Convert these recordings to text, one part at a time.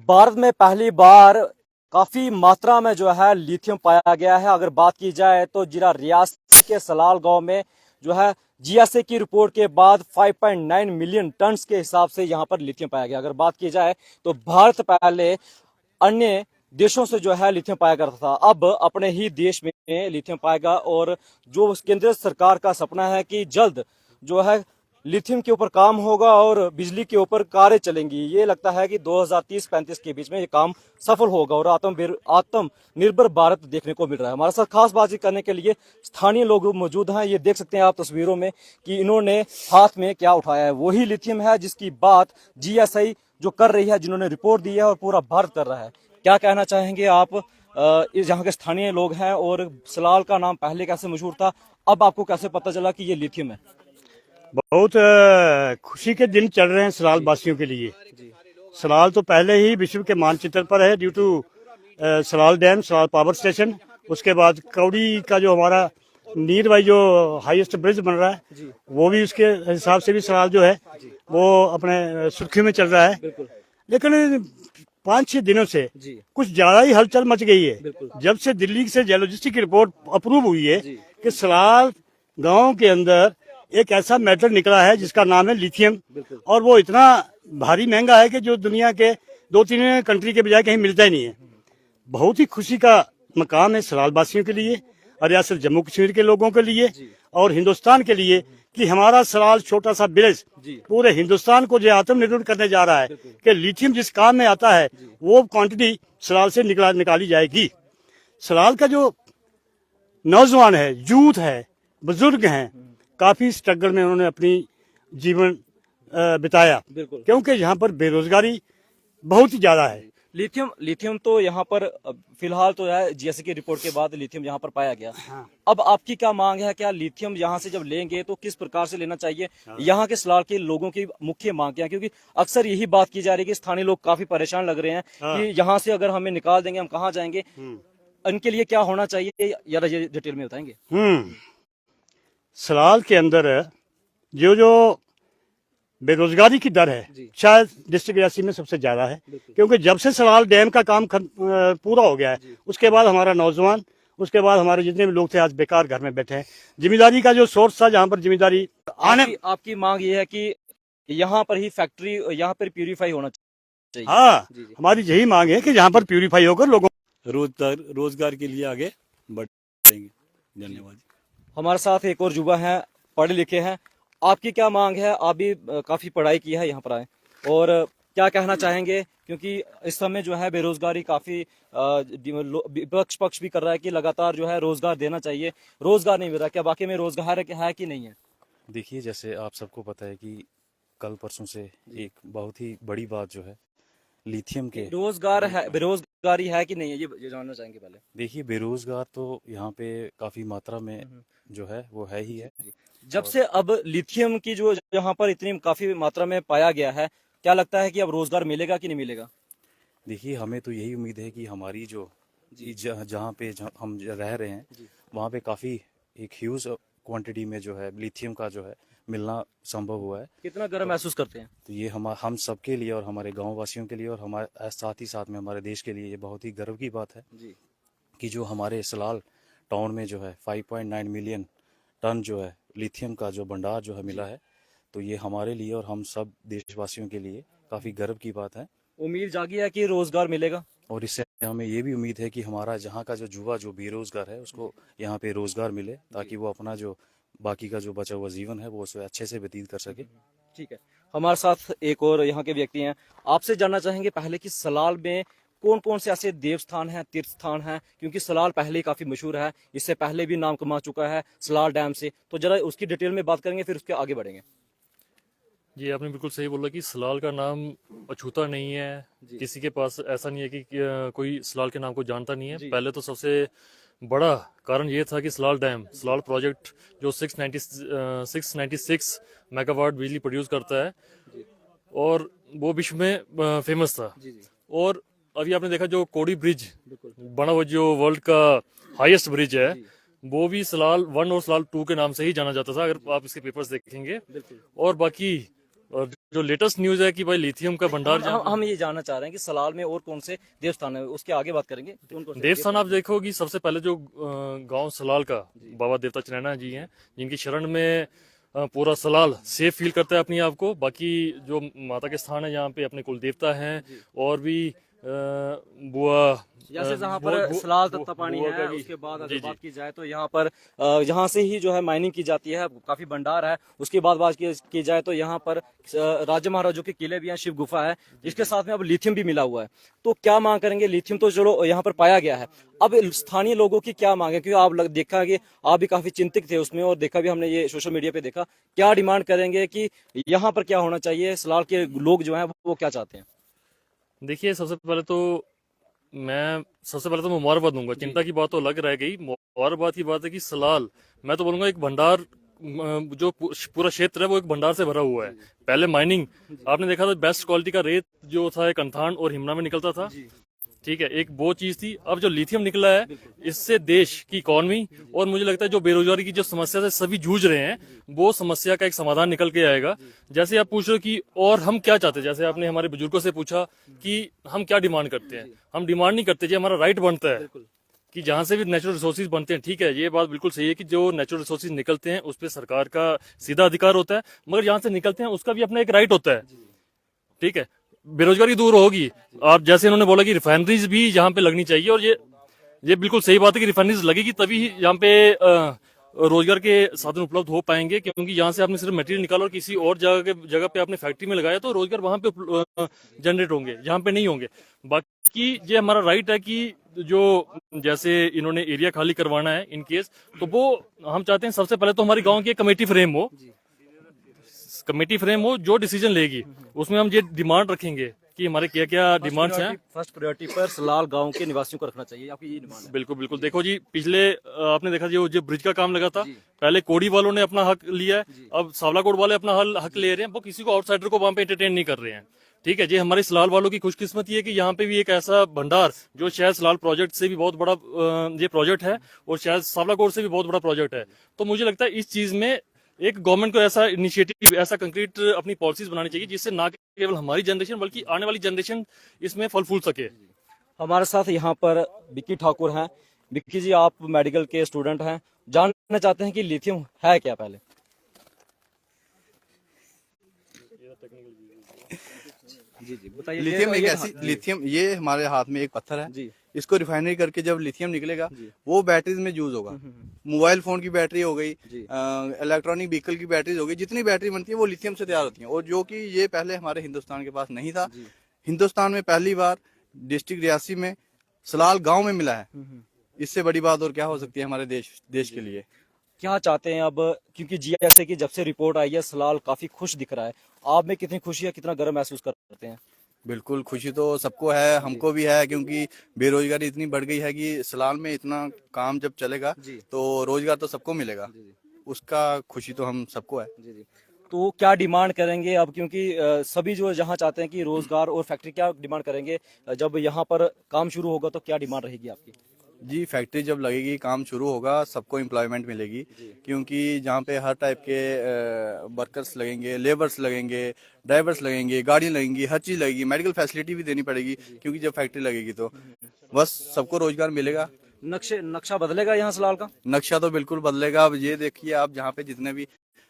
भारत में पहली बार काफी मात्रा में जो है लिथियम पाया गया है। अगर बात की जाए तो जिला रियासी के सलाल गांव में जो है जीएसए की रिपोर्ट के बाद 5.9 मिलियन टन के हिसाब से यहां पर लिथियम पाया गया। अगर बात की जाए तो भारत पहले अन्य देशों से जो है लिथियम पाया करता था, अब अपने ही देश में लिथियम पाएगा। और जो केंद्र सरकार का सपना है कि जल्द जो है लिथियम के ऊपर काम होगा और बिजली के ऊपर कारें चलेंगी, ये लगता है कि 2030-35 के बीच में ये काम सफल होगा और आत्मनिर्भर भारत देखने को मिल रहा है। हमारे साथ खास बातचीत करने के लिए स्थानीय लोग मौजूद हैं। ये देख सकते हैं आप तस्वीरों में कि इन्होंने हाथ में क्या उठाया है, वही लिथियम है जिसकी बात जीएसआई जो कर रही है, जिन्होंने रिपोर्ट दी है और पूरा भारत कर रहा है। क्या कहना चाहेंगे आप? यहाँ के स्थानीय लोग हैं और सलाल का नाम पहले कैसे मशहूर था, अब आपको कैसे पता चला कि ये लिथियम है? बहुत खुशी के दिन चल रहे हैं सलाल वासियों के लिए। सलाल तो पहले ही विश्व के मानचित्र पर है due to Salal dam, Salal power station. उसके बाद कौड़ी का जो हमारा नीर वाई जो हाईएस्ट ब्रिज बन रहा है वो भी उसके हिसाब से भी सलाल जो है वो अपने सुर्खियों में चल रहा है। लेकिन 5-6 दिनों से कुछ ज्यादा ही हलचल मच गई है जब से दिल्ली से जियोलॉजिस्ट की रिपोर्ट अप्रूव हुई है कि सलाल गांव के अंदर एक ऐसा मेटल निकला है जिसका नाम है लिथियम, और वो इतना भारी महंगा है कि जो दुनिया के 2-3 कंट्री के बजाय कहीं मिलता ही नहीं है। बहुत ही खुशी का मकाम है सलाल वासियों के लिए और रियासत जम्मू कश्मीर के लोगों के लिए और हिंदुस्तान के लिए कि हमारा सलाल छोटा सा विलेज पूरे हिंदुस्तान को जो आत्मनिर्भर करने जा रहा है कि लिथियम जिस काम में आता है वो क्वांटिटी सलाल से निकाली जाएगी। सलाल का जो नौजवान है, यूथ है, बुजुर्ग हैं, काफी स्ट्रगल में उन्होंने अपनी जीवन बिताया क्योंकि यहाँ पर बेरोजगारी बहुत ही ज्यादा है। लिथियम तो यहाँ पर फिलहाल तो है, जीएसए की रिपोर्ट के बाद लिथियम यहाँ पर पाया गया। अब आपकी क्या मांग है? क्या लिथियम यहाँ से जब लेंगे तो किस प्रकार से लेना चाहिए? यहाँ के सलाल के लोगों की मुख्य मांग क्या है? क्योंकि अक्सर यही बात की जा रही है कि स्थानीय लोग काफी परेशान लग रहे हैं कि यहाँ से अगर हमें निकाल देंगे हम कहाँ जाएंगे। इनके लिए क्या होना चाहिए, यार ये डिटेल में बताएंगे? सलाल के अंदर जो बेरोजगारी की दर है शायद डिस्ट्रिक्ट रियासी में सबसे ज्यादा है क्योंकि जब से सलाल डैम का काम पूरा हो गया है उसके बाद हमारा नौजवान, उसके बाद हमारे जितने भी लोग थे आज बेकार घर में बैठे हैं। जिम्मेदारी का जो सोर्स था जहाँ पर जिम्मेदारी आपकी मांग ये है कि यहाँ पर ही फैक्ट्री, यहाँ पर प्यूरिफाई होना चाहिए। हाँ, हमारी यही मांग है कि यहाँ पर प्यूरिफाई होकर लोगों रोजगार के लिए आगे बढ़ेंगे। धन्यवाद। हमारे साथ एक और युवा हैं, पढ़े लिखे हैं। आपकी क्या मांग है? आप भी काफी पढ़ाई की है, यहाँ पर आए और क्या कहना चाहेंगे? क्योंकि इस समय जो है बेरोजगारी काफी विपक्ष पक्ष भी कर रहा है कि लगातार जो है रोजगार देना चाहिए, रोजगार नहीं मिल रहा। क्या वाकई में रोजगार है कि नहीं है? देखिए, जैसे आप सबको पता है कि कल परसों से एक बहुत ही बड़ी बात जो है लिथियम के रोजगार है, बेरोजगारी है कि नहीं है, ये जानना चाहेंगे पहले। देखिए, बेरोजगार तो यहाँ पे काफी मात्रा में जो है वो है ही है। जब से अब लिथियम की जो यहाँ पर इतनी काफी मात्रा में पाया गया है, क्या लगता है कि अब रोजगार मिलेगा कि नहीं मिलेगा? देखिए, हमें तो यही उम्मीद है कि हमारी जो जहाँ पे हम रह रहे हैं वहाँ पे काफी एक ह्यूज क्वांटिटी में जो है लिथियम का जो है मिलना संभव हुआ है। कितना गर्व महसूस करते हैं? तो ये हम सबके लिए और हमारे गांव वासियों के लिए और हमारे साथ ही साथ में हमारे देश के लिए ये बहुत ही गर्व की बात है कि जो हमारे सलाल टाउन में जो है 5.9 मिलियन टन जो है लिथियम का जो भंडार जो है मिला है, तो ये हमारे लिए और हम सब देशवासियों के लिए काफी गर्व की बात है। उम्मीद जागी है कि रोजगार मिलेगा और इससे हमें ये भी उम्मीद है कि हमारा जहाँ का जो युवा जो बेरोजगार है उसको यहाँ पे रोजगार मिले ताकि वो अपना जो बाकी का जो बचा हुआ जीवन है वो उसे अच्छे से व्यतीत कर सके। ठीक है, हमारे साथ एक और यहाँ के व्यक्ति हैं। आपसे जानना चाहेंगे पहले कि सलाल में कौन कौन से ऐसे देव स्थान हैं, तीर्थ स्थान हैं? क्योंकि सलाल पहले ही काफी मशहूर है, इससे पहले भी नाम कमा चुका है सलाल डैम से। तो जरा उसकी डिटेल में बात करेंगे, फिर उसके आगे बढ़ेंगे। जी, आपने बिल्कुल सही बोला कि सलाल का नाम अछूता नहीं है, किसी के पास ऐसा नहीं है कि कोई सलाल के नाम को जानता नहीं है। पहले तो सबसे बड़ा कारण ये था कि सलाल डैम, सलाल प्रोजेक्ट जो 696 मेगावाट बिजली प्रोड्यूस करता है और वो विश्व में फेमस था। और अभी आपने देखा जो कोड़ी ब्रिज बना हुआ जो वर्ल्ड का हाईएस्ट ब्रिज है वो भी सलाल 1 और सलाल 2 के नाम से ही जाना जाता था, अगर आप इसके पेपर्स देखेंगे। और बाकी जो लेटेस्ट न्यूज है कि भाई लिथियम का भंडार हम ये जानना चाह रहे हैं कि सलाल में और कौन से देवस्थान है, उसके आगे बात करेंगे। कौन कौन से देवस्थान आप देखोगी, सबसे पहले जो गांव सलाल का बाबा देवता चनैना जी हैं, जिनकी शरण में पूरा सलाल सेफ फील करता है अपने आप को। बाकी जो माता के स्थान है यहाँ पे अपने कुल देवता हैं, और भी बुआ, जैसे जहाँ पर बुआ- सलाल बुआ- तत्ता पानी बुआ है, का भी- उसके बाद अगर जी, बात की जाए तो यहाँ पर यहाँ से ही जो है माइनिंग की जाती है, काफी भंडार है। उसके बाद बात की जाए तो यहाँ पर राजा महाराजों के किले भी हैं, शिव गुफा है, जिसके साथ में अब लिथियम भी मिला हुआ है। तो क्या मांग करेंगे? लिथियम तो चलो यहाँ पर पाया गया है, अब स्थानीय लोगों की क्या मांग है? क्योंकि आप देखा कि आप भी काफी चिंतित थे उसमें, और देखा भी हमने ये सोशल मीडिया पे देखा। क्या डिमांड करेंगे कि यहाँ पर क्या होना चाहिए? सलाल के लोग जो है वो क्या चाहते हैं? देखिए, सबसे पहले तो मैं मुबारकबाद दूंगा। चिंता की बात तो अलग रह गई, मुबारकबाद की बात है कि सलाल, मैं तो बोलूंगा एक भंडार, जो पूरा क्षेत्र है वो एक भंडार से भरा हुआ है। पहले माइनिंग आपने देखा था, बेस्ट क्वालिटी का रेत जो था कंथान और हिमना में निकलता था, ठीक है, एक वो चीज थी। अब जो लिथियम निकला है, इससे देश की इकॉनमी और मुझे लगता है जो बेरोजगारी की जो समस्या से सभी जूझ रहे हैं, वो समस्या का एक समाधान निकल के आएगा। जैसे आप पूछ रहे हो कि और हम क्या चाहते हैं, जैसे आपने हमारे बुजुर्गों से पूछा कि हम क्या डिमांड करते हैं, हम डिमांड नहीं करते, जो हमारा राइट बनता है कि जहां से भी नेचुरल रिसोर्सेज बनते हैं, ठीक है, ये बात बिल्कुल सही है कि जो नेचुरल रिसोर्सेज निकलते हैं उस पर सरकार का सीधा अधिकार होता है, मगर जहां से निकलते हैं उसका भी अपना एक राइट होता है, ठीक है। बेरोजगारी दूर होगी। आप जैसे इन्होंने बोला कि रिफाइनरीज भी यहाँ पे लगनी चाहिए, और ये बिल्कुल सही बात है कि रिफाइनरीज लगेगी तभी यहाँ पे रोजगार के साधन उपलब्ध हो पाएंगे, क्योंकि यहाँ से आपने सिर्फ मटेरियल निकाला और किसी और जगह पे आपने फैक्ट्री में लगाया तो रोजगार वहां पे जनरेट होंगे, यहाँ पे नहीं होंगे। बाकी ये हमारा राइट है कि जो जैसे इन्होंने एरिया खाली करवाना है इन केस, तो वो हम चाहते हैं सबसे पहले तो हमारे गाँव की कमेटी फ्रेम हो जो डिसीजन लेगी, उसमें हम ये डिमांड रखेंगे कि हमारे क्या क्या डिमांड्स हैं। फर्स्ट प्रायोरिटी पर सलाल गांव के निवासियों को रखना चाहिए, आपकी ये डिमांड है? बिल्कुल बिल्कुल। देखो जी, पिछले आपने देखा जो ब्रिज का काम लगा था, पहले कोडी वालों ने अपना हक लिया है, अब सावलाकोट वाले अपना हक ले रहे हैं, वो किसी को आउटसाइडर को वहां पे एंटरटेन नहीं कर रहे हैं, ठीक है जी। हमारे सलाल वालों की खुशकिस्मती है कि यहाँ पे भी एक ऐसा भंडार, जो शायद सलाल प्रोजेक्ट से भी बहुत बड़ा ये प्रोजेक्ट है, और शायद सावलाकोट से भी बहुत बड़ा प्रोजेक्ट है। तो मुझे लगता है इस चीज में एक गवर्नमेंट को ऐसा इनिशिएटिव, ऐसा कंक्रीट अपनी पॉलिसीज बनानी चाहिए, जिससे ना केवल हमारी जनरेशन बल्कि आने वाली जनरेशन इसमें फल फूल सके। हमारे साथ यहाँ पर विक्की ठाकुर हैं। विक्की जी, आप मेडिकल के स्टूडेंट हैं, जानना चाहते हैं कि लिथियम है क्या? पहले जी बताइए। लिथियम ये हमारे हाथ में एक पत्थर है जी, इसको रिफाइनरी करके जब लिथियम निकलेगा वो बैटरीज में यूज होगा। मोबाइल फोन की बैटरी हो गई, इलेक्ट्रॉनिक व्हीकल की बैटरीज हो गई, जितनी बैटरी बनती है वो लिथियम से तैयार होती है, और जो कि ये पहले हमारे हिंदुस्तान के पास नहीं था। हिंदुस्तान में पहली बार डिस्ट्रिक्ट रियासी में सलाल गांव में मिला है। इससे बड़ी बात और क्या हो सकती है हमारे देश के लिए। क्या चाहते हैं अब? क्योंकि जीएसए की जब से रिपोर्ट आई है, सलाल काफी खुश दिख रहा है। आप में कितनी खुशी है, कितना गर्व महसूस करते हैं? बिल्कुल, खुशी तो सबको है, हमको भी है, क्योंकि बेरोजगारी इतनी बढ़ गई है कि सलाल में इतना काम जब चलेगा तो रोजगार तो सबको मिलेगा, उसका खुशी तो हम सबको है। तो क्या डिमांड करेंगे अब? क्योंकि सभी जो जहाँ चाहते हैं कि रोजगार और फैक्ट्री, क्या डिमांड करेंगे जब यहाँ पर काम शुरू होगा? तो क्या डिमांड रहेगी आपकी? जी, फैक्ट्री जब लगेगी, काम शुरू होगा, सबको एम्प्लॉयमेंट मिलेगी, क्योंकि जहाँ पे हर टाइप के वर्कर्स लगेंगे, लेबर्स लगेंगे, ड्राइवर्स लगेंगे, गाड़ी लगेंगी, हर चीज़ लगेगी, मेडिकल फैसिलिटी भी देनी पड़ेगी, क्योंकि जब फैक्ट्री लगेगी तो बस सबको रोजगार मिलेगा। नक्शा बदलेगा यहाँ सलाल का? नक्शा तो बिल्कुल बदलेगा। अब ये देखिए, आप जहाँ पे जितने भी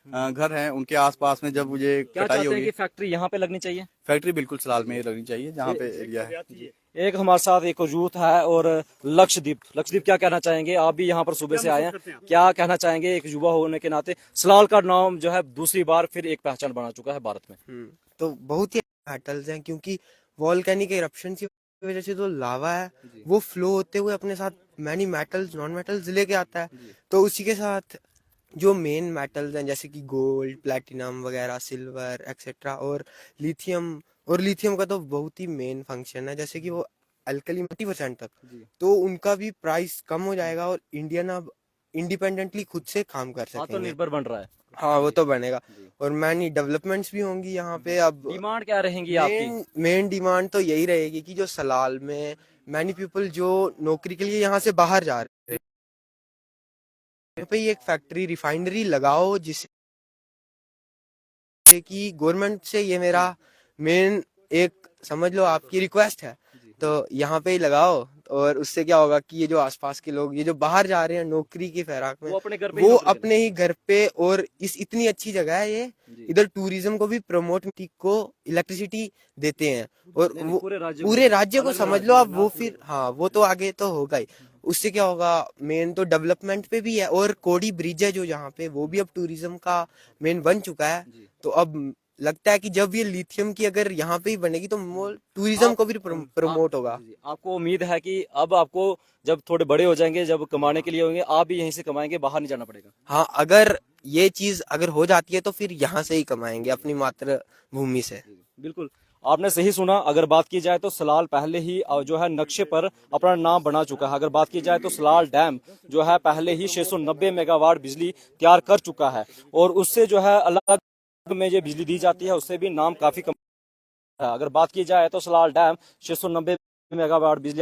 घर हैं उनके आसपास में जब ये क्या कटाई चाहते हैं होगी, कि फैक्ट्री यहाँ पे लगनी चाहिए? फैक्ट्री बिल्कुल सलाल में ही लगनी चाहिए जहाँ पे एरिया है। एक हमारे साथ एक यूथ है, और लक्षदीप क्या कहना चाहेंगे? आप भी यहाँ पर सुबह से आए हैं, क्या कहना चाहेंगे एक युवा होने के नाते? सलाल का नाम जो है दूसरी बार फिर एक पहचान बना चुका है भारत में। तो बहुत ही मेटल्स हैं, क्योंकि वॉल्केनिक इरप्शन की वजह से जो लावा है वो फ्लो होते हुए अपने साथ मैनी मेटल्स, नॉन मेटल्स लेके आता है। तो उसी के साथ जो मेन मेटल्स हैं जैसे कि गोल्ड, प्लैटिनम वगैरह, सिल्वर एक्सेट्रा, और लिथियम का तो बहुत ही मेन फंक्शन है, जैसे कि वो अल्कली 90% तक, तो उनका भी प्राइस कम हो जाएगा और इंडियन अब इंडिपेंडेंटली खुद से काम कर सकेंगे। आत्मनिर्भर बन रहा है। हाँ, वो तो बनेगा, और मैनी डेवलपमेंट्स भी होंगी यहाँ पे। अब डिमांड क्या रहेंगी आपकी? मेन डिमांड तो यही रहेगी कि जो सलाल में मैनी पीपल जो नौकरी के लिए यहाँ से बाहर जा रहे हैं, यहाँ पे एक फैक्ट्री, रिफाइनरी लगाओ, जिससे है कि गवर्नमेंट से ये मेरा मेन एक समझ लो आपकी रिक्वेस्ट है, तो यहाँ पे ही लगाओ। और उससे क्या होगा कि ये जो आसपास के लोग, ये जो बाहर जा रहे हैं नौकरी की फैराक में, वो अपने घर पे वो ही नौकरी अपने ही घर पे, और इस इतनी अच्छी जगह है ये, इधर टूरिज्म को भी प्रमोट को इलेक्ट्रिसिटी देते हैं, और करें। वो पूरे राज्य को समझ लो आप। वो फिर हाँ, वो तो आगे तो होगा ही। उससे क्या होगा, मेन तो डेवलपमेंट पे भी है। और कोडी ब्रिज है जो यहाँ पे, वो भी अब टूरिज्म का मेन बन चुका है। तो अब लगता है कि जब ये लिथियम की अगर यहाँ पे ही बनेगी तो टूरिज्म को भी प्रमोट होगा। आपको उम्मीद है कि अब आपको जब थोड़े बड़े हो जाएंगे, जब कमाने के लिए होंगे, आप भी यहीं से कमाएंगे, बाहर नहीं जाना पड़ेगा? हाँ, अगर ये चीज अगर हो जाती है तो फिर यहाँ से ही कमाएंगे, अपनी मातृभूमि से। बिल्कुल, आपने सही सुना। अगर बात की जाए तो सलाल पहले ही जो है नक्शे पर अपना नाम बना चुका है। अगर बात की जाए तो सलाल डैम जो है पहले ही 690 मेगावाट बिजली तैयार कर चुका है, और उससे जो है अलग में जो बिजली दी जाती है उससे भी नाम काफी कम है। अगर बात की जाए तो सलाल डैम 690 मेगावाट बिजली